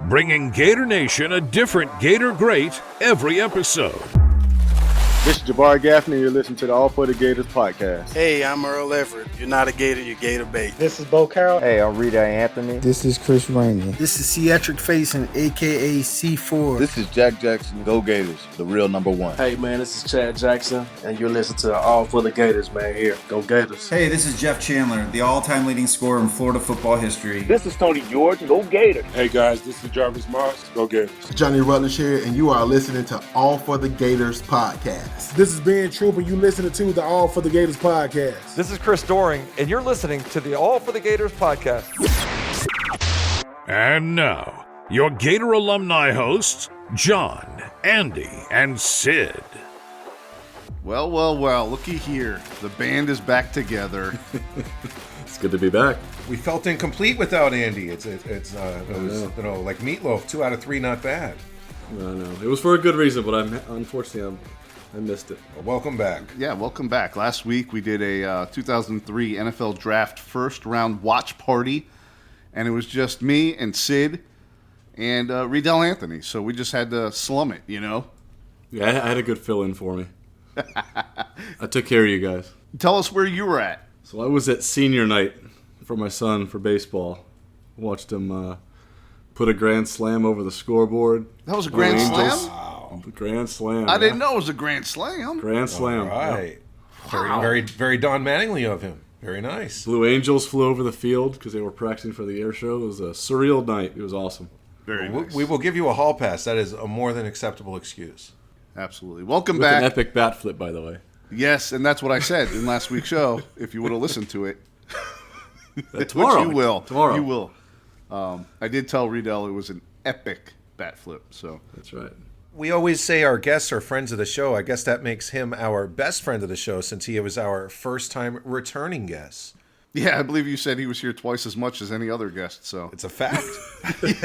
bringing Gator Nation a different Gator great every episode. This is Jabbar Gaffney, and you're listening to the All for the Gators podcast. Hey, I'm Earl Everett. You're not a Gator, you're Gator bait. This is Bo Carroll. Hey, I'm Rita Anthony. This is Chris Rainey. This is Theatric Facing, a.k.a. C4. This is Jack Jackson. Go Gators, the real number one. Hey, man, this is Chad Jackson, and you're listening to All for the Gators, man, here. Go Gators. Hey, this is Jeff Chandler, the all-time leading scorer in Florida football history. This is Tony George. Go Gators. Hey, guys, this is Jarvis Moss. Go Gators. Johnny Rutledge here, and you are listening to All for the Gators podcast. This is Ben Trooper. You listening to the All for the Gators podcast. This is Chris Doring, and you're listening to the All for the Gators podcast. And now, your Gator alumni hosts, John, Andy, and Sid. Well, looky here. The band is back together. It's good to be back. We felt incomplete without Andy. It was like Meatloaf, 2 out of 3, not bad. No. It was for a good reason, but unfortunately I missed it. Well, welcome back. Yeah, welcome back. Last week we did a 2003 NFL Draft first round watch party, and it was just me and Sid and Riddell Anthony. So we just had to slum it, you know? Yeah, I had a good fill-in for me. I took care of you guys. Tell us where you were at. So I was at senior night for my son for baseball. Watched him put a grand slam over the scoreboard. That was a grand slam? Wow. Grand slam. I didn't know it was a grand slam. Grand slam. All right. Yeah. Wow. Very, very Don Mattingly of him. Very nice. Blue Angels flew over the field because they were practicing for the air show. It was a surreal night. It was awesome. Very nice. We will give you a hall pass. That is a more than acceptable excuse. Absolutely. Welcome With back. An epic bat flip, by the way. Yes, and that's what I said in last week's show, if you would have listened to it. Tomorrow. Which you will. Tomorrow. You will. I did tell Riddell it was an epic bat flip. So that's right. We always say our guests are friends of the show. I guess that makes him our best friend of the show since he was our first-time returning guest. Yeah, I believe you said he was here twice as much as any other guest, so. It's a fact. He's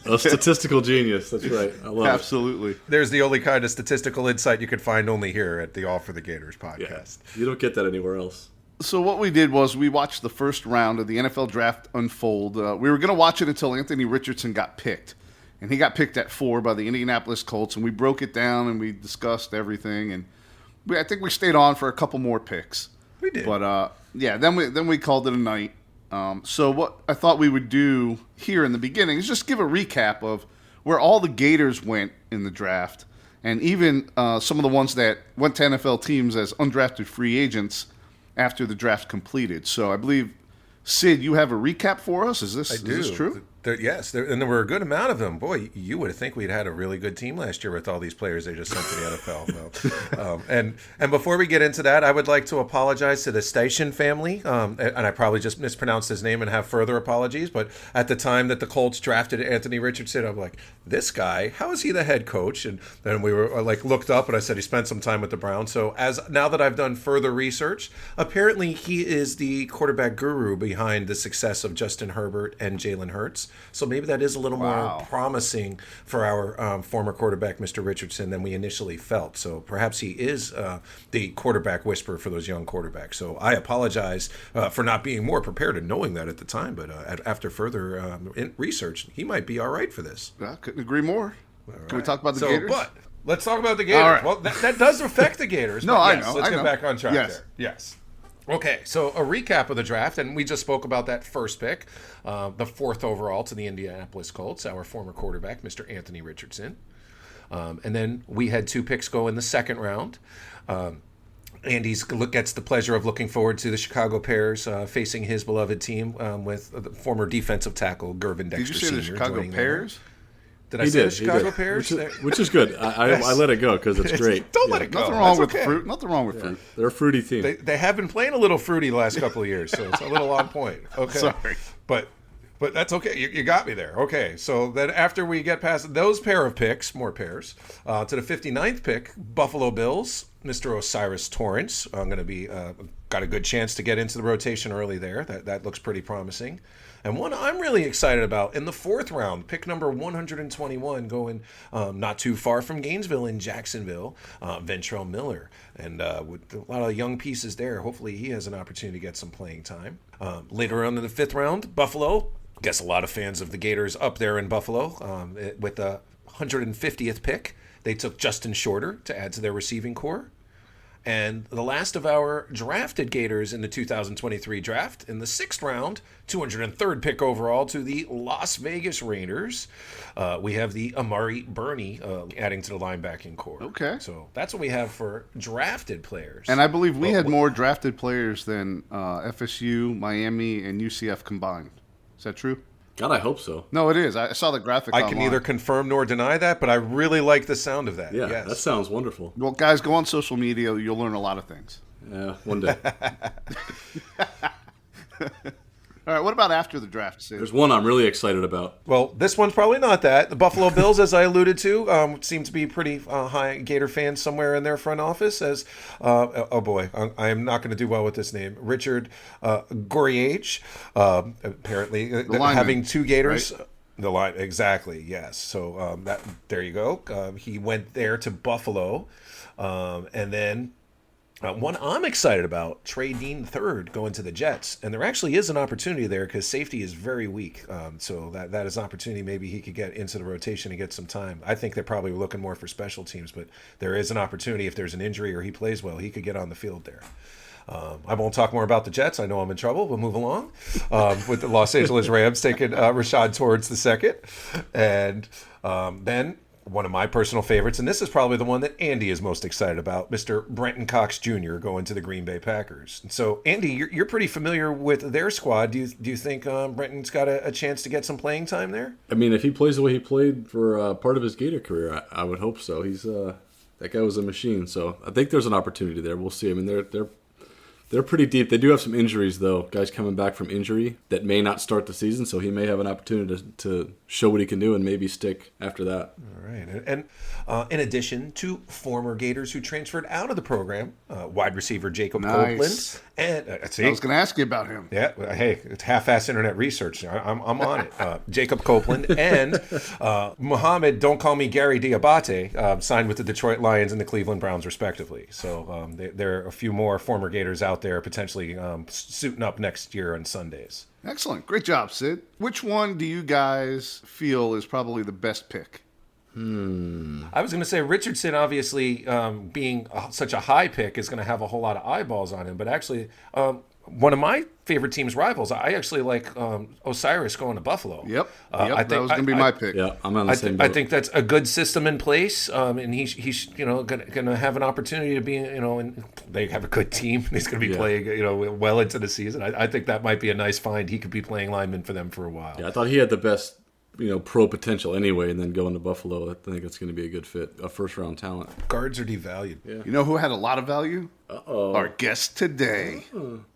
a statistical genius. That's right. I love Absolutely. it. There's the only kind of statistical insight you could find only here at the All for the Gators podcast. Yeah, you don't get that anywhere else. So what we did was we watched the first round of the NFL Draft unfold. We were going to watch it until Anthony Richardson got picked. And he got picked at 4 by the Indianapolis Colts, and we broke it down and we discussed everything. And I think we stayed on for a couple more picks. We did. But, then we called it a night. So what I thought we would do here in the beginning is just give a recap of where all the Gators went in the draft, and even some of the ones that went to NFL teams as undrafted free agents after the draft completed. So I believe, Sid, you have a recap for us? Is this true? Yes, and there were a good amount of them. Boy, you would think we'd had a really good team last year with all these players they just sent to the NFL. And before we get into that, I would like to apologize to the Station family. And I probably just mispronounced his name and have further apologies. But at the time that the Colts drafted Anthony Richardson, I'm like, this guy, how is he the head coach? And then we were looked up, and I said he spent some time with the Browns. So now that I've done further research, apparently he is the quarterback guru behind the success of Justin Herbert and Jalen Hurts. So maybe that is a little more promising for our former quarterback, Mr. Richardson, than we initially felt. So perhaps he is the quarterback whisperer for those young quarterbacks. So I apologize for not being more prepared and knowing that at the time. But after further research, he might be all right for this. I couldn't agree more. Can we talk about the Gators? But let's talk about the Gators. Right. Well, that does affect the Gators. No, I know. Let's get back on track Yes. there. Yes. Okay, so a recap of the draft, and we just spoke about that first pick, the 4th overall to the Indianapolis Colts, our former quarterback, Mr. Anthony Richardson. And then we had 2 picks go in the second round. Andy gets the pleasure of looking forward to the Chicago Bears facing his beloved team with the former defensive tackle, Gervin Dexter Did you say the Chicago Bears? Did I say the Chicago Bears? Which is good. I let it go because it's great. Don't let it go. Nothing wrong with fruit. Nothing wrong with fruit. They're a fruity team. They have been playing a little fruity the last couple of years, so it's a little on point. Okay. Sorry. But that's okay. You got me there. Okay. So then after we get past those pair of picks, more pairs, to the 59th pick, Buffalo Bills, Mr. Osiris Torrance. I'm going to be got a good chance to get into the rotation early there. That looks pretty promising. And one I'm really excited about in the 4th round, pick number 121, going not too far from Gainesville in Jacksonville, Ventrell Miller. And with a lot of young pieces there, hopefully he has an opportunity to get some playing time. Later on in the 5th round, Buffalo, guess a lot of fans of the Gators up there in Buffalo with the 150th pick. They took Justin Shorter to add to their receiving core. And the last of our drafted Gators in the 2023 draft, in the 6th round, 203rd pick overall to the Las Vegas Raiders, we have the Amari Burney adding to the linebacking core. Okay. So that's what we have for drafted players. And I believe we had more drafted players than FSU, Miami, and UCF combined. Is that true? God, I hope so. No, it is. I saw the graphic I online. can neither confirm nor deny that, but I really like the sound of that. Yeah, yes. that sounds wonderful. Well, guys, go on social media. You'll learn a lot of things. Yeah, one day. All right, what about after the draft, Sid? There's one I'm really excited about. Well, this one's probably not that. The Buffalo Bills, as I alluded to, seem to be pretty high Gator fans somewhere in their front office. As oh boy, I am not going to do well with this name, Richard Goriage. Apparently, having two Gators. Right? The line, exactly. Yes. So that there you go. He went there to Buffalo, and then. One I'm excited about, Trey Dean III going to the Jets. And there actually is an opportunity there because safety is very weak. So that is an opportunity. Maybe he could get into the rotation and get some time. I think they're probably looking more for special teams, but there is an opportunity if there's an injury or he plays well, he could get on the field there. I won't talk more about the Jets. I know I'm in trouble. We'll move along with the Los Angeles Rams taking Rashad Torrance II. And then one of my personal favorites, and this is probably the one that Andy is most excited about, Mr. Brenton Cox Jr. going to the Green Bay Packers. And so, Andy, you're pretty familiar with their squad. Do you think Brenton's got a chance to get some playing time there? I mean, if he plays the way he played for part of his Gator career, I would hope so. He's that guy was a machine. So I think there's an opportunity there. We'll see. I mean, they're pretty deep. They do have some injuries, though. Guys coming back from injury that may not start the season, so he may have an opportunity to show what he can do and maybe stick after that. All right. And in addition to former Gators who transferred out of the program, wide receiver Jacob Copeland. And I was going to ask you about him. Yeah. Hey, it's half-assed internet research. I'm on it. Jacob Copeland and Muhammad, don't call me Gary Diabate, signed with the Detroit Lions and the Cleveland Browns, respectively. So there are a few more former Gators out there potentially suiting up next year on Sundays. Excellent. Great job, Sid. Which one do you guys feel is probably the best pick? I was going to say Richardson, obviously, being such a high pick, is going to have a whole lot of eyeballs on him. But actually, one of my favorite team's rivals, I actually like Osiris going to Buffalo. Yep. I think that was going to be my pick. Yeah, I'm on the same boat. I think that's a good system in place, and he's going to have an opportunity to be, and they have a good team. He's going to be playing, well into the season. I think that might be a nice find. He could be playing lineman for them for a while. Yeah, I thought he had the best pro potential anyway, and then going to Buffalo, I think it's going to be a good fit, a first-round talent. Guards are devalued. Yeah. You know who had a lot of value? Our guest today.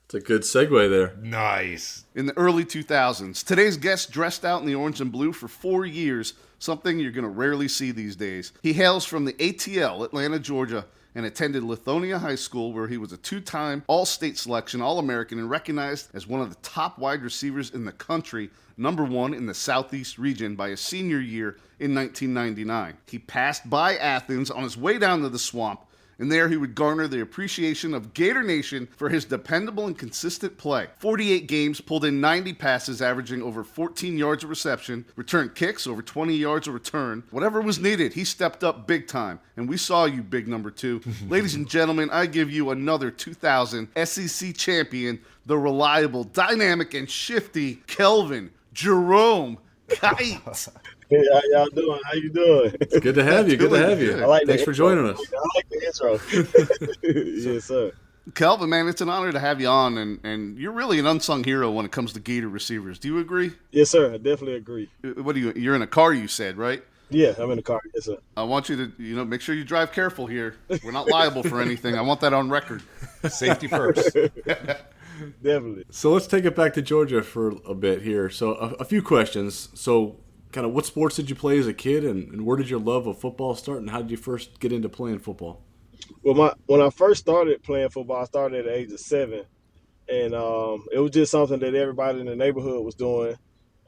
It's a good segue there. Nice. In the early 2000s, today's guest dressed out in the orange and blue for 4 years, something you're going to rarely see these days. He hails from the ATL, Atlanta, Georgia, and attended Lithonia High School, where he was a 2-time All-State selection, All-American, and recognized as one of the top wide receivers in the country, #1 in the Southeast region by his senior year in 1999. He passed by Athens on his way down to the swamp, and there he would garner the appreciation of Gator Nation for his dependable and consistent play. 48 games, pulled in 90 passes, averaging over 14 yards of reception, returned kicks over 20 yards of return. Whatever was needed, he stepped up big time, and we saw you, big number 2. Ladies and gentlemen, I give you another 2000 SEC champion, the reliable, dynamic, and shifty Kelvin Jerome Kight. Hey, how y'all doing? How you doing? It's good to have you. Good to have you. Thanks for joining us. I like the intro. Yes, sir. Kelvin, man, it's an honor to have you on, and you're really an unsung hero when it comes to Gator receivers. Do you agree? Yes, sir. I definitely agree. What do you're in a car, you said, right? Yeah, I'm in the car. Yes, sir. I want you to, make sure you drive careful here. We're not liable for anything. I want that on record. Safety first. Definitely. So let's take it back to Georgia for a bit here. So a few questions. So kind of what sports did you play as a kid, and where did your love of football start, and how did you first get into playing football? Well, when I first started playing football, I started at the age of 7. And it was just something that everybody in the neighborhood was doing.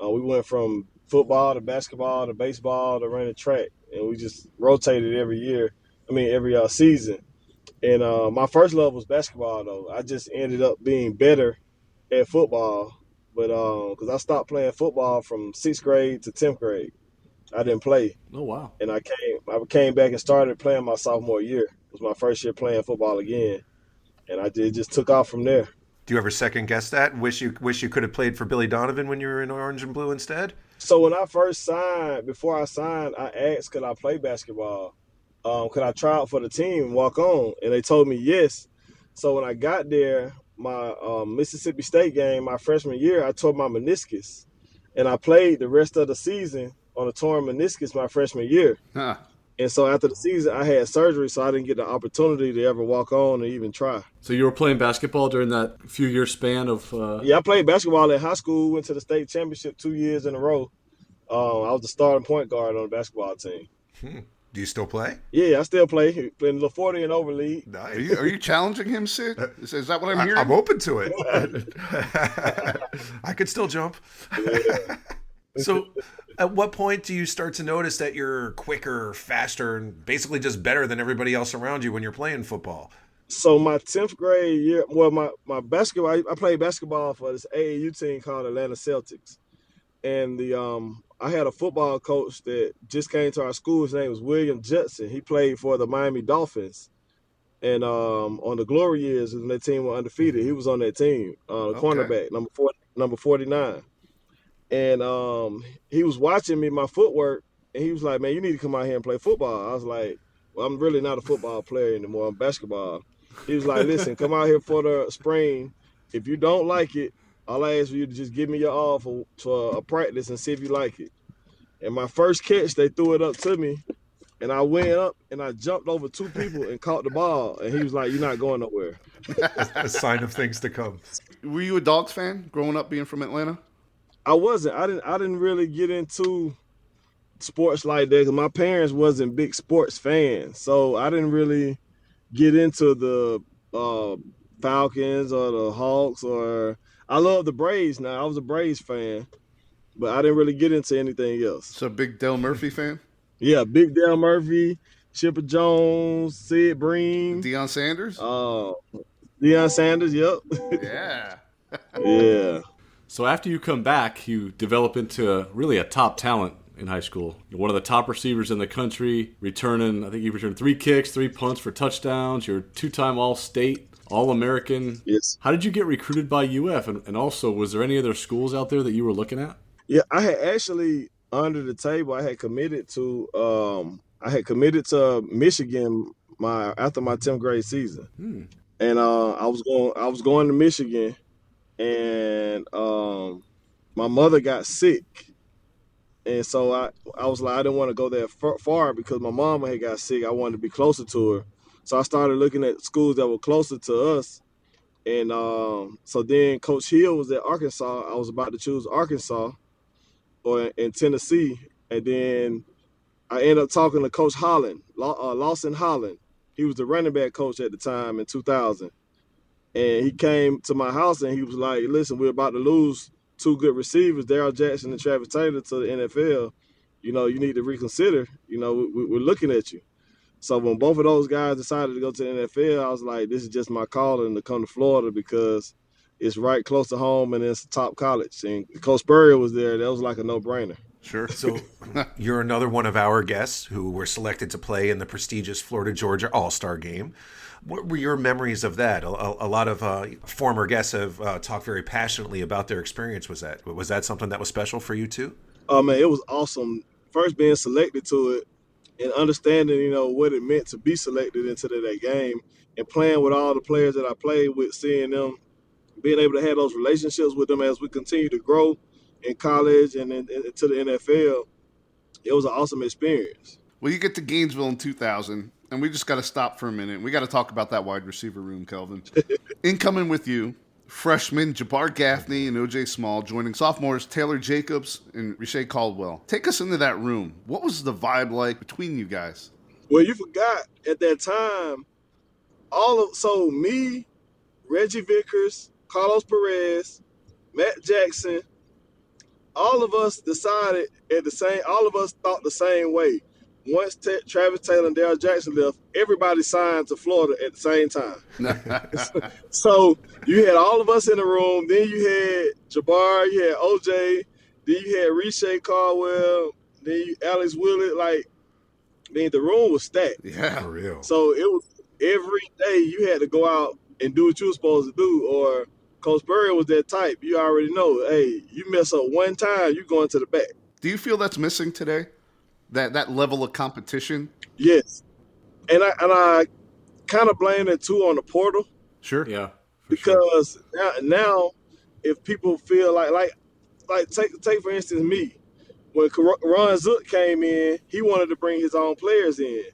We went from football to basketball to baseball to running track, and we just rotated every season. And my first love was basketball, though. I just ended up being better at football but because I stopped playing football from 6th grade to 10th grade, I didn't play. Oh wow! And I came back and started playing my sophomore year. It was my first year playing football again, and it just took off from there. Do you ever second guess that? Wish you could have played for Billy Donovan when you were in orange and blue instead? So when I first signed, before I signed, I asked could I play basketball? Could I try out for the team and walk on? And they told me yes. So when I got there, my Mississippi State game, my freshman year, I tore my meniscus. And I played the rest of the season on a torn meniscus my freshman year. Huh. And so after the season, I had surgery, so I didn't get the opportunity to ever walk on or even try. So you were playing basketball during that few-year span of... Yeah, I played basketball in high school, went to the state championship 2 years in a row. I was the starting point guard on the basketball team. Do you still play? Yeah, I still play in the 40 and over league. Nice. Are you challenging him, Sid? Is that what I'm hearing? I'm open to it. I could still jump. Yeah. So at what point do you start to notice that you're quicker, faster, and basically just better than everybody else around you when you're playing football? So my 10th grade year, well, my basketball, I played basketball for this AAU team called Atlanta Celtics. And I had a football coach that just came to our school. His name was William Judson. He played for the Miami Dolphins. And on the glory years when that team were undefeated, he was on that team, cornerback, number 49. And he was watching me, my footwork, and he was like, man, you need to come out here and play football. I was like, well, I'm really not a football player anymore. I'm basketball. He was like, listen, come out here for the spring. If you don't like it, I'll ask you to just give me your all for a practice and see if you like it. And my first catch, they threw it up to me, and I went up and I jumped over 2 people and caught the ball. And he was like, you're not going nowhere. A sign of things to come. Were you a Dogs fan growing up being from Atlanta? I wasn't. I didn't really get into sports like that because my parents wasn't big sports fans. So I didn't really get into the Falcons or the Hawks or I love the Braves now. I was a Braves fan, but I didn't really get into anything else. So big Dale Murphy fan? Yeah, big Dale Murphy, Chipper Jones, Sid Bream. Deion Sanders? Deion Sanders, yep. Yeah. Yeah. So after you come back, you develop into really a top talent in high school. You're one of the top receivers in the country, I think you returned 3 kicks, 3 punts for touchdowns. You're 2-time All-State, All-American. Yes. How did you get recruited by UF? And also, was there any other schools out there that you were looking at? Yeah, I had actually, under the table, I had committed to Michigan after my 10th grade season. And I was going to Michigan. And my mother got sick, and so I was like, I didn't want to go there far because my mama had got sick. I wanted to be closer to her, so I started looking at schools that were closer to us. And so then Coach Hill was at Arkansas. I was about to choose Arkansas or in Tennessee, and then I ended up talking to Coach Holland, Lawson Holland. He was the running back coach at the time in 2000. And he came to my house and he was like, listen, we're about to lose 2 good receivers, Darryl Jackson and Travis Taylor, to the NFL. You know, you need to reconsider. You know, we're looking at you. So when both of those guys decided to go to the NFL, I was like, this is just my calling to come to Florida because it's right close to home and it's a top college. And Coach Spurrier was there. That was like a no-brainer. Sure. So you're another one of our guests who were selected to play in the prestigious Florida-Georgia All-Star Game. What were your memories of that? A lot of former guests have talked very passionately about their experience. Was that something that was special for you too? Oh man, it was awesome. First being selected to it and understanding, you know, what it meant to be selected into that game and playing with all the players that I played with, seeing them, being able to have those relationships with them as we continue to grow in college and into the NFL. It was an awesome experience. Well, you get to Gainesville in 2000. And we just got to stop for a minute. We got to talk about that wide receiver room, Kelvin. Incoming with you, freshmen Jabbar Gaffney and O.J. Small, joining sophomores Taylor Jacobs and Rashae Caldwell. Take us into that room. What was the vibe like between you guys? Well, you forgot at that time, me, Reggie Vickers, Carlos Perez, Matt Jackson, all of us decided all of us thought the same way. once Travis Taylor and Darryl Jackson left, everybody signed to Florida at the same time. So you had all of us in the room. Then you had Jabbar, you had OJ, then you had Rishae Caldwell, then you Alex Willett. Like, the room was stacked. Yeah, for real. So it was every day you had to go out and do what you were supposed to do, or Coach Spurrier was that type. You already know, hey, you mess up one time, you going to the back. Do you feel that's missing today? That level of competition? Yes. And I kind of blame it too on the portal. Sure. Yeah. Because now if people feel like take for instance me. When Ron Zook came in, he wanted to bring his own players in,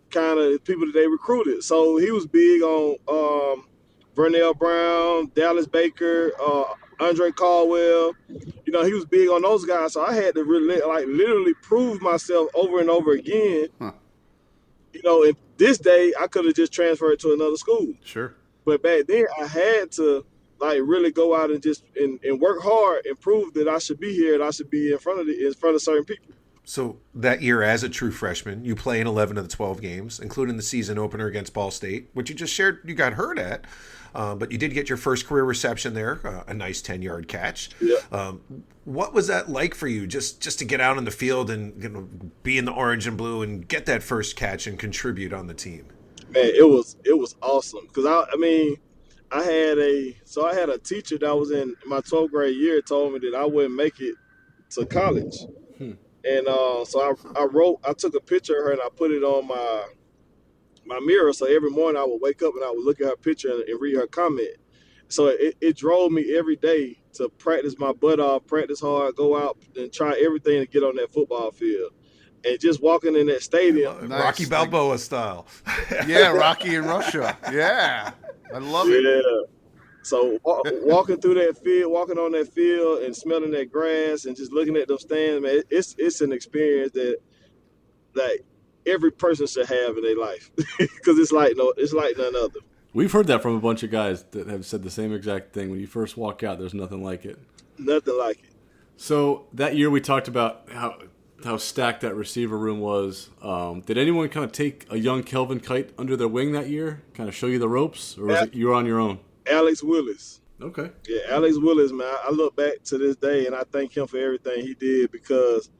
kind of people that they recruited. So he was big on Vernell Brown, Dallas Baker, Andre Caldwell. He was big on those guys. So I had to really, literally prove myself over and over again. Huh. In this day, I could have just transferred to another school. Sure. But back then, I had to really go out and just and work hard and prove that I should be here and I should be in front of certain people. So that year, as a true freshman, you play in 11 of the 12 games, including the season opener against Ball State, which you just shared you got hurt at. But you did get your first career reception there, a nice 10-yard catch. Yeah. What was that like for you, just to get out in the field and be in the orange and blue and get that first catch and contribute on the team? Man, it was awesome because I had a teacher that was in my 12th grade year told me that I wouldn't make it to college. And so I took a picture of her and I put it on my mirror. So every morning I would wake up and I would look at her picture and read her comment. So it drove me every day to practice my butt off, practice hard, go out and try everything to get on that football field. And just walking in that stadium. Nice. Rocky Balboa style. Yeah, Rocky in Russia. Yeah. I love it. Yeah. So walking through that field, walking on that field and smelling that grass and just looking at those stands, man, it's an experience that every person should have in their life because it's like none other. We've heard that from a bunch of guys that have said the same exact thing. When you first walk out, there's nothing like it. Nothing like it. So that year we talked about how stacked that receiver room was. Did anyone kind of take a young Kelvin Kight under their wing that year, kind of show you the ropes, or was it you were on your own? Alex Willis. Okay. Yeah, Alex Willis, man. I look back to this day and I thank him for everything he did because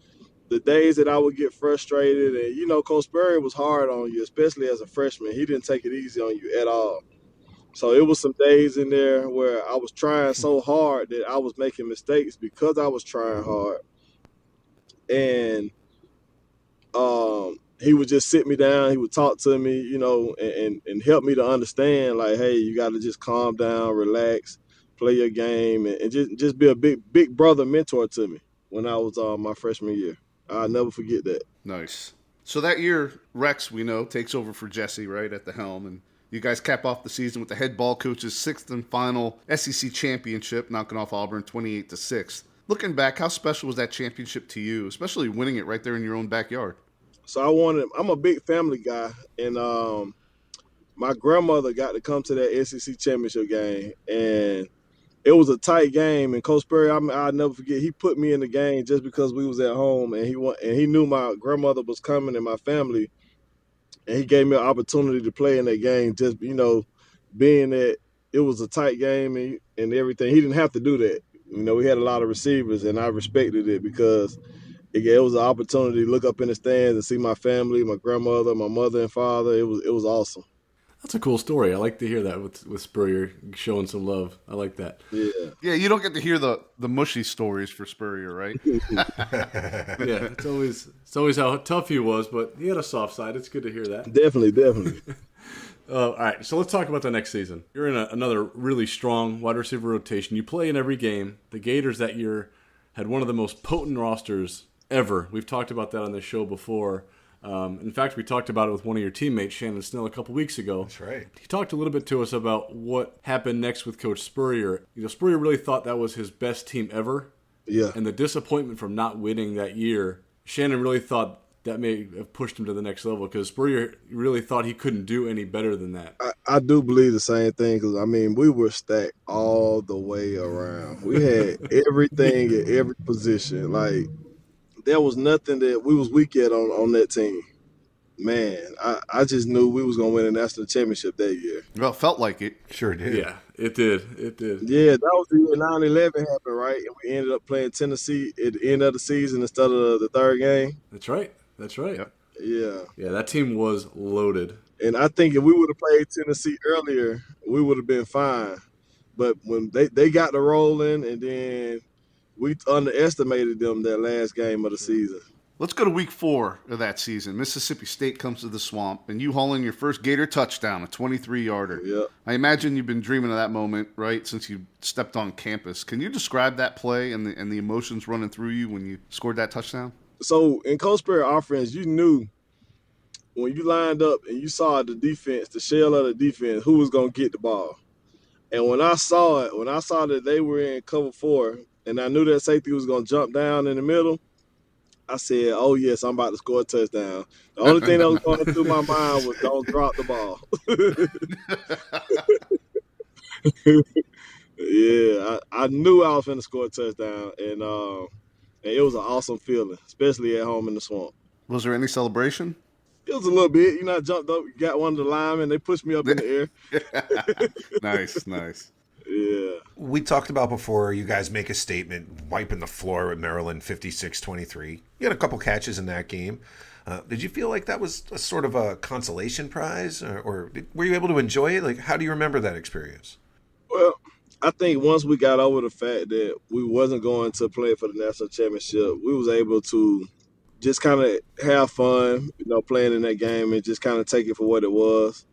the days that I would get frustrated and, Coach Spurrier was hard on you, especially as a freshman. He didn't take it easy on you at all. So it was some days in there where I was trying so hard that I was making mistakes because I was trying hard. And he would just sit me down. He would talk to me, and help me to understand, like, hey, you got to just calm down, relax, play your game, and just be a big brother mentor to me when I was my freshman year. I'll never forget that. Nice. So that year, Rex, we know, takes over for Jesse, right, at the helm, and you guys cap off the season with the head ball coach's sixth and final SEC championship, knocking off Auburn 28-6. Looking back, how special was that championship to you, especially winning it right there in your own backyard? So I'm a big family guy, and my grandmother got to come to that SEC championship game, and it was a tight game. And Coach Spurrier, I'll never forget, he put me in the game just because we was at home, and he knew my grandmother was coming and my family, and he gave me an opportunity to play in that game. Just being that it was a tight game and everything, he didn't have to do that. We had a lot of receivers, and I respected it because it was an opportunity to look up in the stands and see my family, my grandmother, my mother and father. It was awesome. That's a cool story. I like to hear that with Spurrier showing some love. I like that. Yeah. Yeah, you don't get to hear the mushy stories for Spurrier, right? Yeah, it's always how tough he was, but he had a soft side. It's good to hear that. Definitely. All right, so let's talk about the next season. You're in another really strong wide receiver rotation. You play in every game. The Gators that year had one of the most potent rosters ever. We've talked about that on this show before. In fact, we talked about it with one of your teammates, Shannon Snell, a couple weeks ago. That's right. He talked a little bit to us about what happened next with Coach Spurrier. Spurrier really thought that was his best team ever. Yeah. And the disappointment from not winning that year, Shannon really thought that may have pushed him to the next level because Spurrier really thought he couldn't do any better than that. I do believe the same thing because, we were stacked all the way around. We had everything at every position. Like, there was nothing that we was weak at on that team. man, I just knew we was gonna win a national championship that year. Well, it felt like it. Sure did. Yeah, it did. It did. Yeah, that was the year 9/11 happened, right? And we ended up playing Tennessee at the end of the season instead of the third game. That's right. That's right. Yep. Yeah. Yeah, that team was loaded. And I think if we would have played Tennessee earlier, we would have been fine. But when they got the rolling, and then we underestimated them that last game of the season. Let's go to week 4 of that season. Mississippi State comes to the Swamp, and you haul in your first Gator touchdown, a 23-yarder. Yep. I imagine you've been dreaming of that moment, right, since you stepped on campus. Can you describe that play and the emotions running through you when you scored that touchdown? So in Coach Sperry offense, you knew when you lined up and you saw the defense, the shell of the defense, who was going to get the ball. And when I saw that they were in cover 4, and I knew that safety was going to jump down in the middle, I said, oh, yes, I'm about to score a touchdown. The only thing that was going through my mind was don't drop the ball. Yeah, I knew I was going to score a touchdown, and it was an awesome feeling, especially at home in the Swamp. Was there any celebration? It was a little bit. I jumped up, got one of the linemen. They pushed me up in the air. Nice. Yeah. We talked about before, you guys make a statement, wiping the floor with Maryland 56-23. You had a couple catches in that game. Did you feel like that was a sort of a consolation prize, or were you able to enjoy it? Like, how do you remember that experience? Well, I think once we got over the fact that we wasn't going to play for the national championship, we was able to just kind of have fun, playing in that game and just kind of take it for what it was.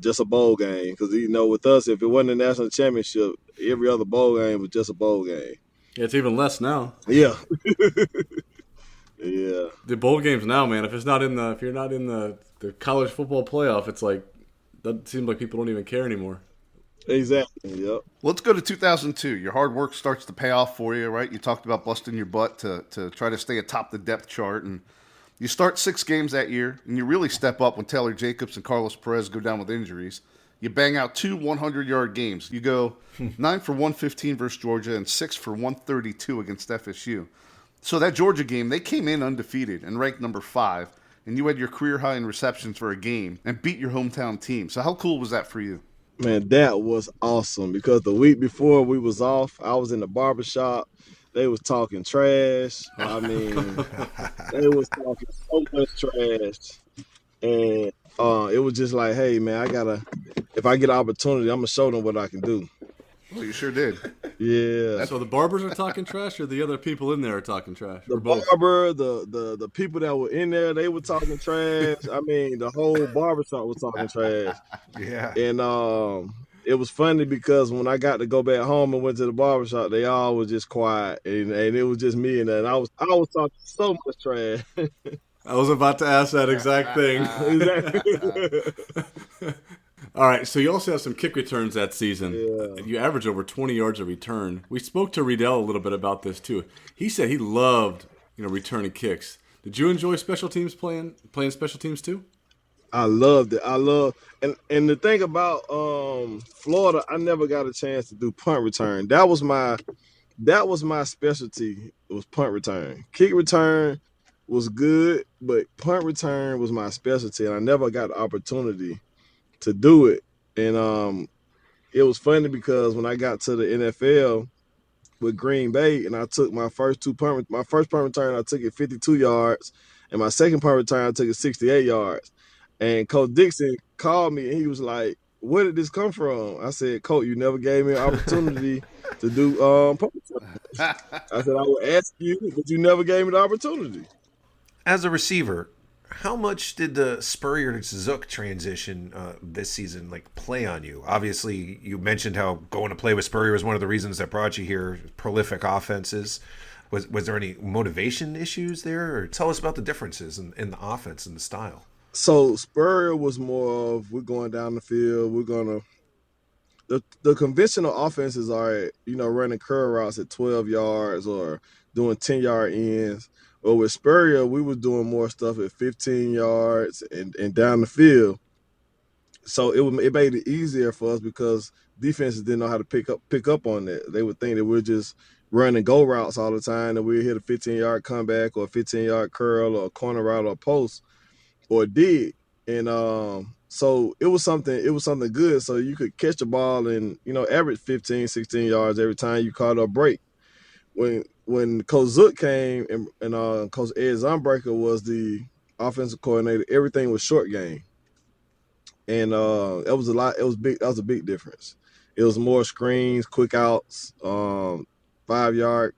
Just a bowl game. Because, with us, if it wasn't a national championship, every other bowl game was just a bowl game. Yeah, it's even less now. Yeah. Yeah. The bowl games now, man, if you're not in the college football playoff, it's like, that seems like people don't even care anymore. Exactly, yep. Let's go to 2002. Your hard work starts to pay off for you, right? You talked about busting your butt to try to stay atop the depth chart, and you start 6 games that year, and you really step up when Taylor Jacobs and Carlos Perez go down with injuries. You bang out 2 100-yard games. You go 9 for 115 versus Georgia and 6 for 132 against FSU. So that Georgia game, they came in undefeated and ranked number 5, and you had your career high in receptions for a game and beat your hometown team. So how cool was that for you? Man, that was awesome because the week before we was off, I was in the barbershop. They was talking trash. I mean, they was talking so much trash. And it was just like, hey, man, if I get an opportunity, I'm going to show them what I can do. Well, you sure did. Yeah. So the barbers are talking trash, or the other people in there are talking trash? The barber, the people that were in there, they were talking trash. I mean, the whole barbershop was talking trash. Yeah. And it was funny because when I got to go back home and went to the barbershop, they all was just quiet, and it was just me and I was talking so much trash. I was about to ask that exact thing. Exactly. All right, so you also have some kick returns that season. Yeah. You average over 20 yards a return. We spoke to Riedel a little bit about this too. He said he loved, returning kicks. Did you enjoy special teams playing special teams too? I loved it. And the thing about Florida, I never got a chance to do punt return. That was my specialty. It was punt return. Kick return was good, but punt return was my specialty, and I never got the opportunity to do it. And it was funny because when I got to the NFL with Green Bay and I took my first punt return, I took it 52 yards, and my second punt return, I took it 68 yards. And Coach Dixon called me and he was like, where did this come from? I said, Coach, you never gave me an opportunity to do punt return. I said, I would ask you, but you never gave me the opportunity. As a receiver, how much did the Spurrier to Zook transition this season play on you? Obviously, you mentioned how going to play with Spurrier was one of the reasons that brought you here. Prolific offenses. Was there any motivation issues there? Or tell us about the differences in the offense and the style. So Spurrier was more of we're going down the field. We're gonna the conventional offenses are running curl routes at 12 yards or doing 10-yard ends. But with Spurrier, we were doing more stuff at 15 yards and down the field. So it made it easier for us because defenses didn't know how to pick up on that. They would think that we're just running go routes all the time, and we hit a 15-yard comeback or a 15-yard curl or a corner route or a post or a dig. And so it was something good. So you could catch the ball and, average 15, 16 yards every time you caught a break. When Coach Zook came and Coach Ed Zumbraker was the offensive coordinator, everything was short game. And that was a lot. It was big. That was a big difference. It was more screens, quick outs, 5-yard,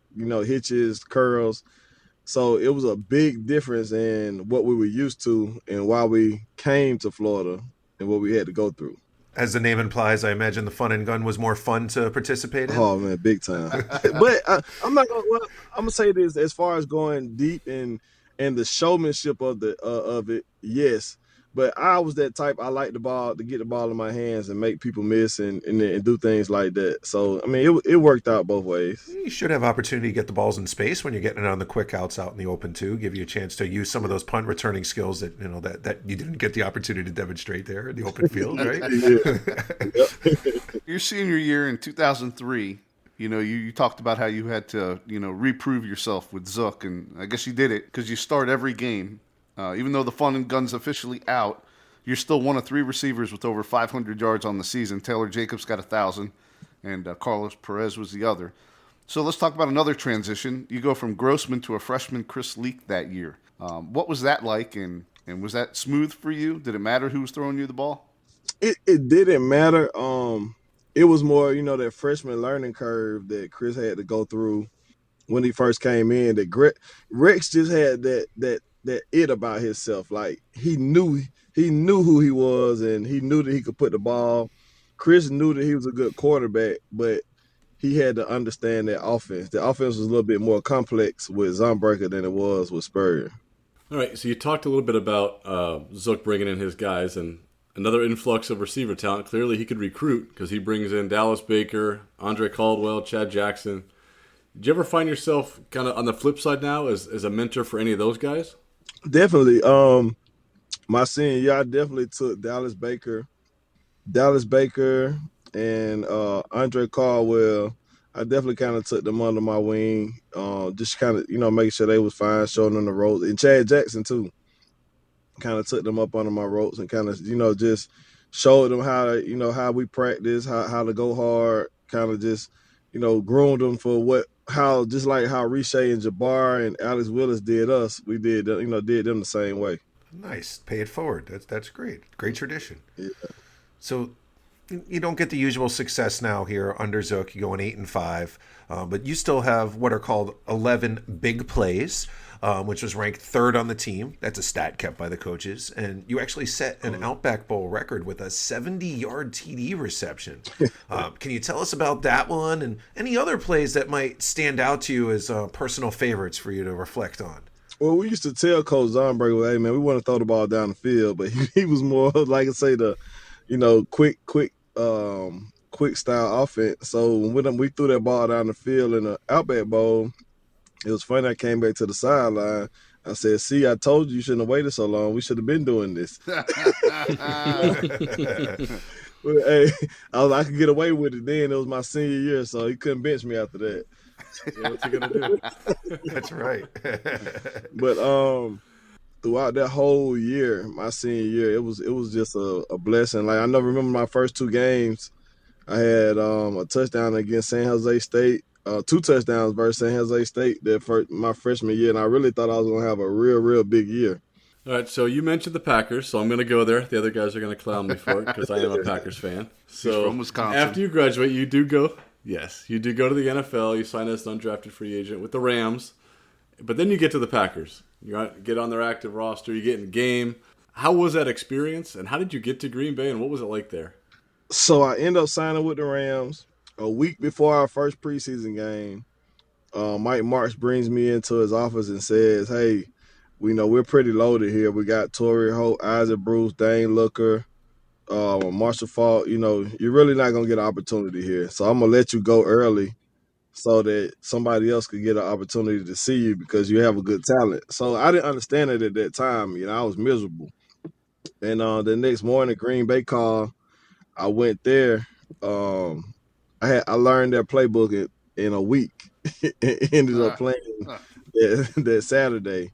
hitches, curls. So it was a big difference in what we were used to and why we came to Florida and what we had to go through. As the name implies, I imagine the fun and gun was more fun to participate in. Oh man, big time. But I'm not gonna. Well, I'm gonna say this as far as going deep and the showmanship of it. Yes, but I was that type. I like the ball to get the ball in my hands and make people miss and do things like that. So I mean, it worked out both ways. You should have opportunity to get the balls in space when you're getting it on the quick outs out in the open too. Give you a chance to use some of those punt returning skills that that you didn't get the opportunity to demonstrate there in the open field, right? Your senior year in 2003, you talked about how you had to, reprove yourself with Zook, and I guess you did it because you start every game. Even though the fun and gun's officially out, you're still one of 3 receivers with over 500 yards on the season. Taylor Jacobs got 1,000, and Carlos Perez was the other. So let's talk about another transition. You go from Grossman to a freshman Chris Leak that year. What was that like, and was that smooth for you? Did it matter who was throwing you the ball? It didn't matter. It was more, that freshman learning curve that Chris had to go through when he first came in. That Rex just had that it about himself. Like he knew who he was, and he knew that he could put the ball. Chris knew that he was a good quarterback, but he had to understand that offense. The offense was a little bit more complex with Zumbraker than it was with Spurrier. All right, so you talked a little bit about Zook bringing in his guys and another influx of receiver talent. Clearly he could recruit because he brings in Dallas Baker, Andre Caldwell, Chad Jackson. Did you ever find yourself kind of on the flip side now as a mentor for any of those guys? Definitely. My senior year, I definitely took Dallas Baker, and Andre Caldwell. I definitely kind of took them under my wing, just kind of make sure they was fine, showing them the ropes, and Chad Jackson too. Kind of took them up under my ropes and kind of just showed them how we practice, how to go hard. Kind of just groomed them for just like how Riche and Jabbar and Alex Willis did us. We did them the same way. Nice. Pay it forward. That's great. Great tradition. Yeah. So you don't get the usual success now here under Zook. You're going 8-5, but you still have what are called 11 big plays, which was ranked 3rd on the team. That's a stat kept by the coaches. And you actually set an Outback Bowl record with a 70-yard TD reception. Can you tell us about that one and any other plays that might stand out to you as personal favorites for you to reflect on? Well, we used to tell Coach Zumbraker, hey, man, we want to throw the ball down the field, but he was more, like I say, the, quick style offense. So when we threw that ball down the field in the Outback Bowl, it was funny. I came back to the sideline. I said, see, I told you shouldn't have waited so long. We should have been doing this. But, hey, I could get away with it then. It was my senior year, so he couldn't bench me after that. What's he going to do? That's right. But throughout that whole year, my senior year, it was just a blessing. Like I remember my first 2 games, I had a touchdown against San Jose State, 2 touchdowns versus San Jose State my freshman year, and I really thought I was going to have a real big year. All right, so you mentioned the Packers, so I'm going to go there. The other guys are going to clown me for it because I am a Packers fan. So he's from Wisconsin. After you graduate, you do go. Yes, you do go to the NFL. You sign as an undrafted free agent with the Rams, but then you get to the Packers. You get on their active roster. You get in game. How was that experience, and how did you get to Green Bay, and what was it like there? So I ended up signing with the Rams a week before our first preseason game. Mike Marks brings me into his office and says, hey, we're pretty loaded here. We got Torrey Holt, Isaac Bruce, Dane Looker, Marshall Faulk. You're really not going to get an opportunity here. So I'm going to let you go early so that somebody else could get an opportunity to see you because you have a good talent. So I didn't understand it at that time. I was miserable. And the next morning, Green Bay called. I went there. I learned their playbook in a week. ended up playing that Saturday.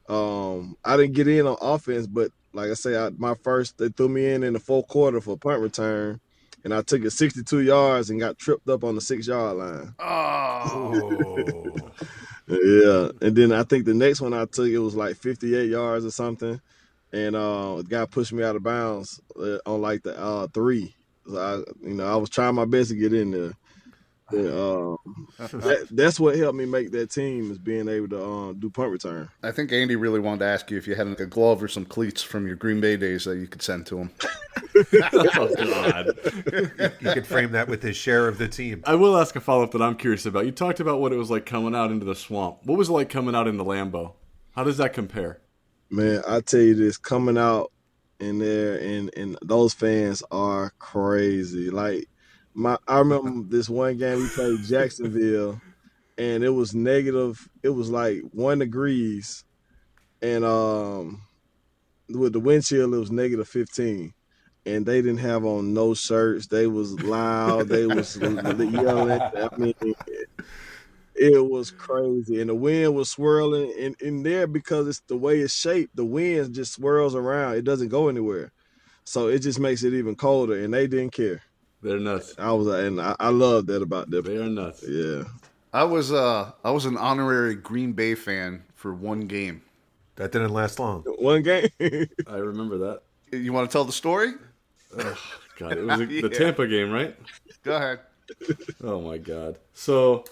I didn't get in on offense, but like I say, they threw me in the fourth quarter for a punt return, and I took it 62 yards and got tripped up on the 6-yard line. Oh. Yeah, and then I think the next one I took, it was like 58 yards or something, and the guy pushed me out of bounds on like the 3. So I was trying my best to get in there. That's what helped me make that team, is being able to do punt return. I think Andy really wanted to ask you if you had like a glove or some cleats from your Green Bay days that you could send to him. Oh, God. You could frame that with his share of the team. I will ask a follow-up that I'm curious about. You talked about what it was like coming out into the swamp. What was it like coming out into Lambeau? How does that compare? Man, I tell you this, coming out in there, and those fans are crazy. Like, I remember this one game we played Jacksonville, and it was negative. It was like 1 degrees, and with the wind chill, it was negative 15. And they didn't have on no shirts. They was loud. They was yelling. I mean, it was crazy. And the wind was swirling in there because it's the way it's shaped. The wind just swirls around. It doesn't go anywhere. So it just makes it even colder. And they didn't care. They're nuts. I love that about them. They are nuts. Yeah. I was an honorary Green Bay fan for one game. That didn't last long. One game? I remember that. You want to tell the story? Oh, God, it was the Tampa game, right? Go ahead. Oh my God. So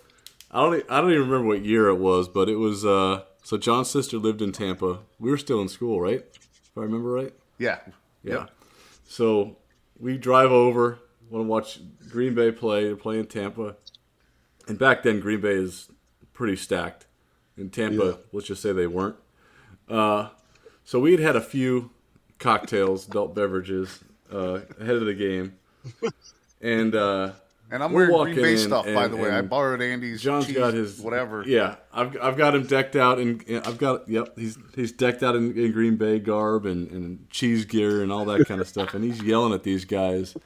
I don't even remember what year it was, but it was so John's sister lived in Tampa. We were still in school, right? If I remember right. Yeah. Yep. So we drive over, want to watch Green Bay play. They're playing Tampa, and back then Green Bay is pretty stacked. In Tampa, let's just say they weren't. So we had a few cocktails, adult beverages, ahead of the game, and I'm wearing Green Bay stuff, by the way. I borrowed Andy's. John's cheese, got his whatever. Yeah, I've got him decked out, and he's decked out in Green Bay garb and cheese gear and all that kind of stuff, and he's yelling at these guys,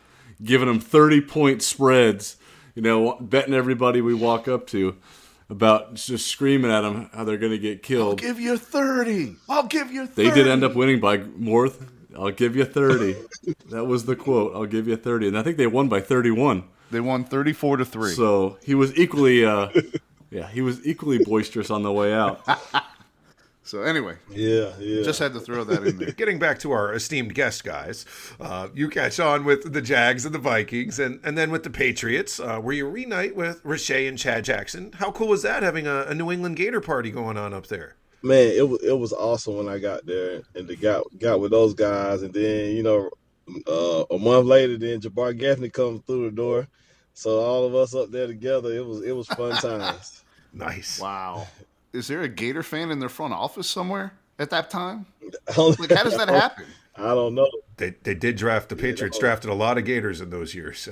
giving them 30-point spreads, betting everybody we walk up to about, just screaming at them how they're going to get killed. I'll give you 30. I'll give you 30. They did end up winning by more. I'll give you 30. That was the quote. I'll give you 30. And I think they won by 31. They won 34-3. So he was equally boisterous on the way out. So anyway, yeah, just had to throw that in there. Getting back to our esteemed guest, guys, you catch on with the Jags and the Vikings, and then with the Patriots, where you reunite with Rashay and Chad Jackson. How cool was that, having a New England Gator party going on up there? Man, it was awesome when I got there and got with those guys, and then a month later, then Jabbar Gaffney comes through the door, so all of us up there together, it was fun times. Nice. Wow. Is there a Gator fan in their front office somewhere at that time? Like, how does that happen? I don't know. They did draft, the Patriots drafted a lot of Gators in those years.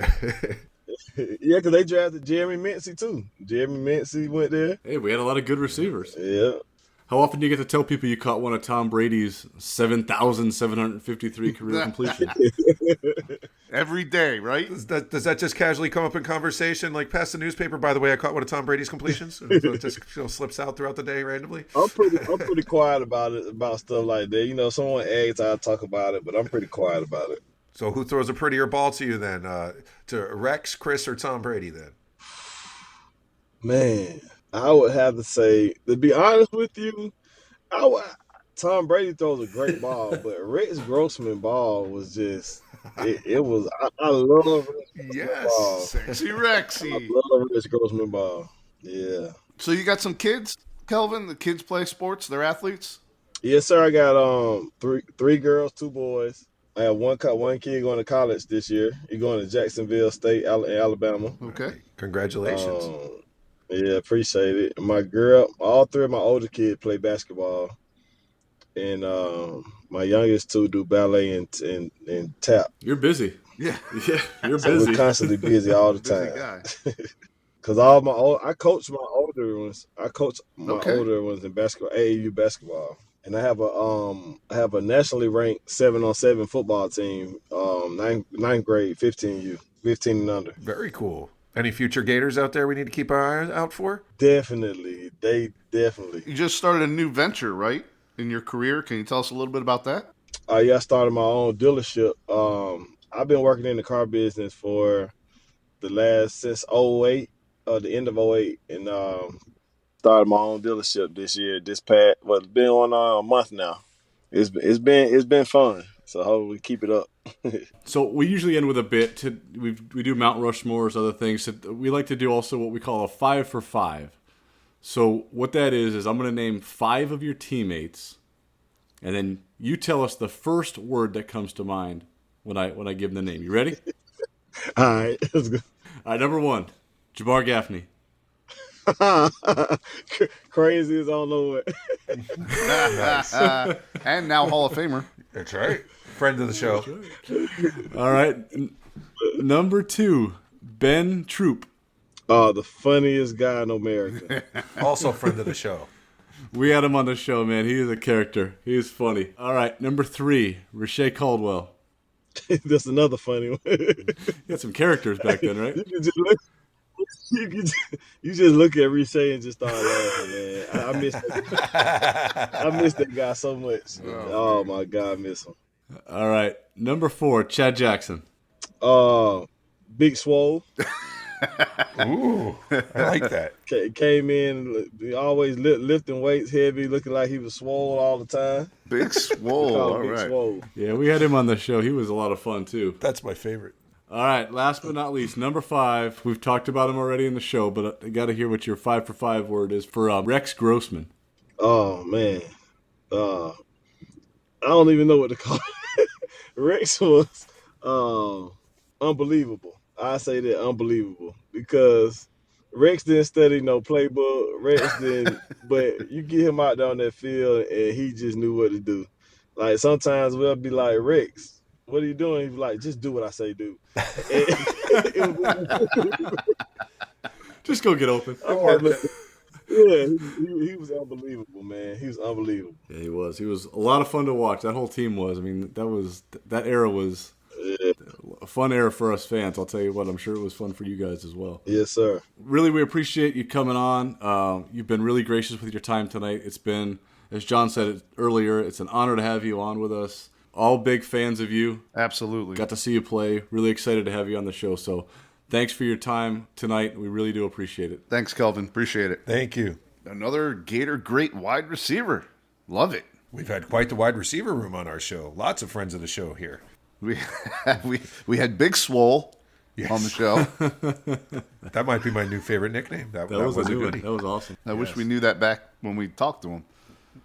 Yeah, because they drafted Jeremy Mincey too. Jeremy Mincey went there. Hey, we had a lot of good receivers. Yeah. How often do you get to tell people you caught one of Tom Brady's 7,753 career completions? Every day, right? Does that just casually come up in conversation, like pass the newspaper? By the way, I caught one of Tom Brady's completions. So it just slips out throughout the day randomly. I'm pretty quiet about it, about stuff like that. Someone asks, I talk about it, but I'm pretty quiet about it. So who throws a prettier ball to you then? To Rex, Chris, or Tom Brady then? Man, I would have to say, to be honest with you, Tom Brady throws a great ball, but Rex Grossman ball was just, it was, I love Rex Yes, ball. Sexy Rexy. I love Rex Grossman ball. Yeah. So you got some kids, Kelvin? The kids play sports? They're athletes? Yes, sir. I got three girls, 2 boys. I have one kid going to college this year. He's going to Jacksonville State, Alabama. Okay. Congratulations. Yeah, appreciate it. My girl, all 3 of my older kids play basketball, and my youngest 2 do ballet and tap. You're busy. Yeah, you're So busy. we're constantly busy all the time. Because I coach my older ones. Older ones in basketball, AAU basketball, and I have a nationally ranked 7-on-7 football team, ninth grade, 15 and under. Very cool. Any future Gators out there we need to keep our eye out for? Definitely. Definitely. You just started a new venture, right, in your career. Can you tell us a little bit about that? Yeah, I started my own dealership. I've been working in the car business for since '08, the end of '08, and started my own dealership this year. It's been on a month now. It's been fun. So hopefully we keep it up. So we usually end with a bit. We do Mount Rushmore's, other things. So we like to do also what we call a 5 for 5. So what that is I'm going to name 5 of your teammates, and then you tell us the first word that comes to mind when I give the name. You ready? All right. Let's go. All right, number 1, Jabbar Gaffney. Crazy as I don't know what. And now Hall of Famer. That's right. Friend of the show. All right. Number 2, Ben Troop. The funniest guy in America. Also friend of the show. We had him on the show, man. He is a character. He is funny. All right. Number 3, Rashay Caldwell. That's another funny one. You had some characters back then, right? You just look at Rashay and just start laughing, man. I miss that guy so much. Oh my God, I miss him. All right, number 4, Chad Jackson. Big Swole. Ooh, I like that. Came in, always lifting weights heavy, looking like he was swole all the time. Big Swole, all Big right. Swole. Yeah, we had him on the show. He was a lot of fun, too. That's my favorite. All right, last but not least, number 5. We've talked about him already in the show, but I got to hear what your 5 for 5 word is for Rex Grossman. Oh, man. I don't even know what to call it. Rex was unbelievable. I say that unbelievable because Rex didn't study no playbook. Rex didn't, but you get him out there on that field and he just knew what to do. Like sometimes we'll be like, Rex, what are you doing? He's like, just do what I say do. Just go get open. Yeah, he was unbelievable, man. He was unbelievable. Yeah, he was. He was a lot of fun to watch. That whole team was. I mean, that era was a fun era for us fans. I'll tell you what, I'm sure it was fun for you guys as well. Yes, sir. Really, we appreciate you coming on. You've been really gracious with your time tonight. It's been, as John said earlier, it's an honor to have you on with us. All big fans of you. Absolutely. Got to see you play. Really excited to have you on the show. So thanks for your time tonight. We really do appreciate it. Thanks, Kelvin. Appreciate it. Thank you. Another Gator great wide receiver. Love it. We've had quite the wide receiver room on our show. Lots of friends of the show here. We had Big Swole on the show. That might be my new favorite nickname. That was a new goodie. That was awesome. I wish we knew that back when we talked to him.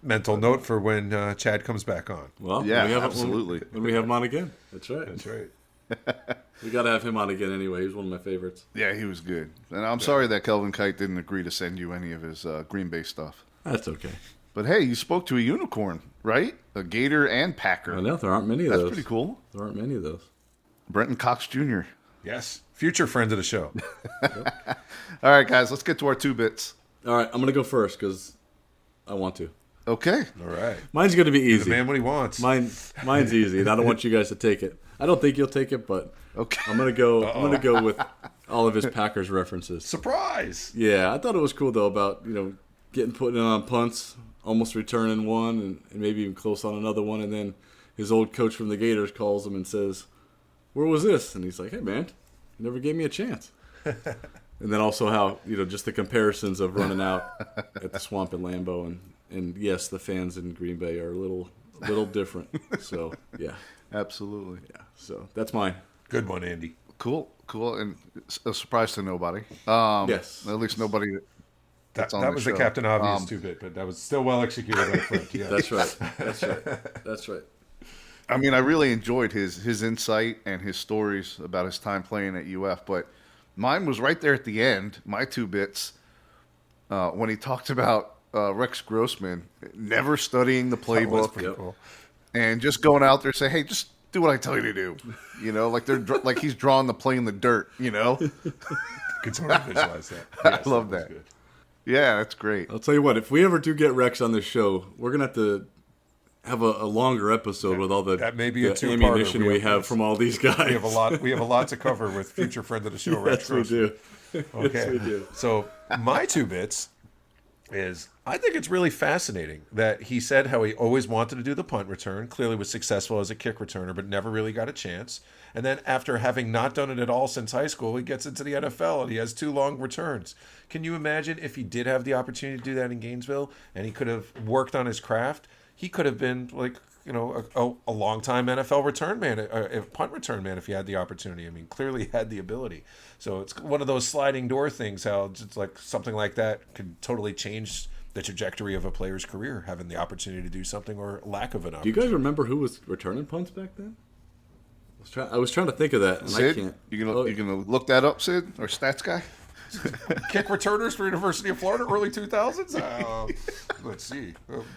Mental note for when Chad comes back on. Well, yeah, absolutely. When we have him on again. That's right. That's right. We got to have him on again anyway. He's one of my favorites. Yeah, he was good. And I'm sorry that Kelvin Kight didn't agree to send you any of his Green Bay stuff. That's okay. But hey, you spoke to a unicorn, right? A Gator and Packer. I know, there aren't many of those. That's pretty cool. There aren't many of those. Brenton Cox Jr. Yes. Future friend of the show. Yep. All right, guys, let's get to our 2 bits. All right, I'm going to go first because I want to. Okay. All right. Mine's going to be easy. The man what he wants. Mine's easy, and I don't want you guys to take it. I don't think you'll take it, but okay. I'm going to go with all of his Packers references. Surprise. Yeah, I thought it was cool though about, getting put in on punts, almost returning one and maybe even close on another one, and then his old coach from the Gators calls him and says, "Where was this?" And he's like, "Hey man, you never gave me a chance." And then also how, just the comparisons of running out at the swamp in Lambeau and yes, the fans in Green Bay are a little different. So, yeah. Absolutely. Yeah. So, that's mine. Good one, Andy. Cool. And a surprise to nobody. Yes. At least nobody that's on that the was show. the Captain Obvious 2-bit, but that was still well executed by Frank. Yeah. That's right. I mean, I really enjoyed his insight and his stories about his time playing at UF, but mine was right there at the end, my 2 bits, when he talked about Rex Grossman never studying the playbook cool. and just going out there and say, "Hey, just do what I tell you to do." Like he's drawing the play in the dirt. Could sort of visualize that. Yes, I love that. Yeah, that's great. I'll tell you what, if we ever do get Rex on this show, we're gonna have to have a longer episode with all the that may be a the ammunition we have from all these guys. We have a lot to cover with future friend of the show, Rich. Yes, we do. Okay, yes, we do. So my 2 bits is I think it's really fascinating that he said how he always wanted to do the punt return, clearly was successful as a kick returner, but never really got a chance. And then after having not done it at all since high school, he gets into the NFL and he has 2 long returns. Can you imagine if he did have the opportunity to do that in Gainesville and he could have worked on his craft? He could have been like, a long-time NFL return man, a punt return man if he had the opportunity. I mean, clearly he had the ability. So it's one of those sliding door things, how it's like something like that could totally change the trajectory of a player's career, having the opportunity to do something or lack of an opportunity. Do you guys remember who was returning punts back then? I was trying to think of that, and Sid, I can't. You gonna look that up, Sid, or stats guy? Kick returners for University of Florida, early 2000s. Let's see.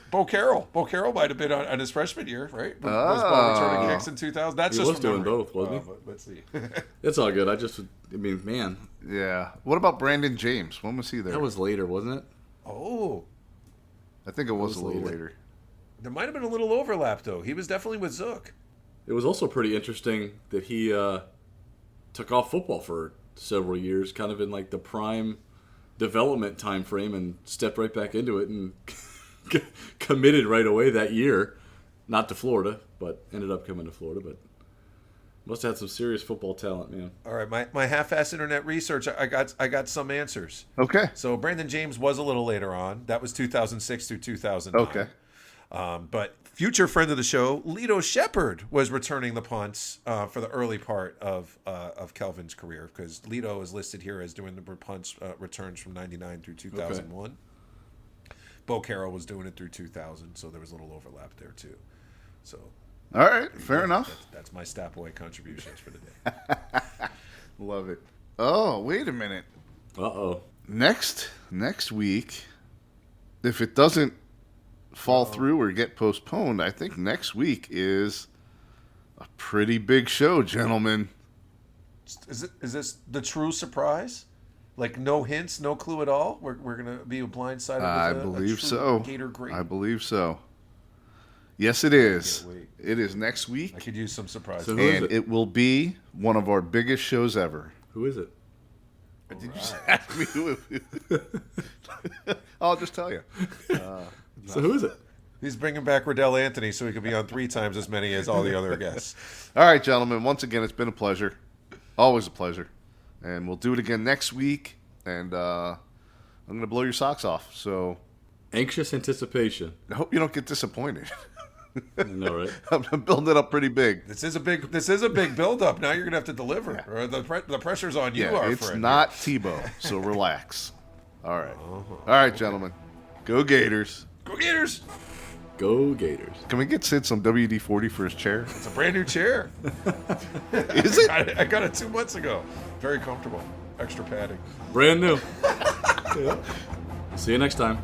Bo Carroll. Bo Carroll might have been on his freshman year, right? Was Bo returning kicks in 2000? That's he just was doing both, wasn't he? Let's see. It's all good. Man. Yeah. What about Brandon James? When was he there? That was later, wasn't it? Oh. I think it was a little later. There might have been a little overlap, though. He was definitely with Zook. It was also pretty interesting that he took off football for several years, kind of in like the prime development time frame, and stepped right back into it and committed right away that year. Not to Florida, but ended up coming to Florida. But must have had some serious football talent, man. All right, my half-assed internet research, I got some answers. Okay. So Brandon James was a little later on. That was 2006 through 2009. Okay. But future friend of the show, Lito Shepherd, was returning the punts for the early part of Kelvin's career, because Lito is listed here as doing the punts returns from 99 through 2001. Okay. Bo Carroll was doing it through 2000, so there was a little overlap there too. So, all right, fair enough. That's my Stat Boy contributions for today. Love it. Oh, wait a minute. Uh-oh. Next week, if it doesn't fall through or get postponed, I think next week is a pretty big show, gentlemen. Is this the true surprise? Like no hints, no clue at all? We're going to be blindsided with I believe so. Gator great? I believe so. Yes, it is. It is next week. I could use some surprises. So it will be one of our biggest shows ever. Who is it? Did you just ask me who? I'll just tell you. So who is it? He's bringing back Riddell Anthony so he could be on 3 times as many as all the other guests. All right, gentlemen. Once again, it's been a pleasure. Always a pleasure. And we'll do it again next week. And I'm going to blow your socks off. So anxious anticipation. I hope you don't get disappointed. No, right? I'm building it up pretty big. This is a big build up. Now you're gonna have to deliver. Yeah. Or the pressure's on you. Yeah, it's not Tebow, so relax. All right, all right, gentlemen. Go Gators. Go Gators. Go Gators. Can we get Sid some WD-40 for his chair? It's a brand new chair. Is it? I got it 2 months ago. Very comfortable. Extra padding. Brand new. Yeah. See you next time.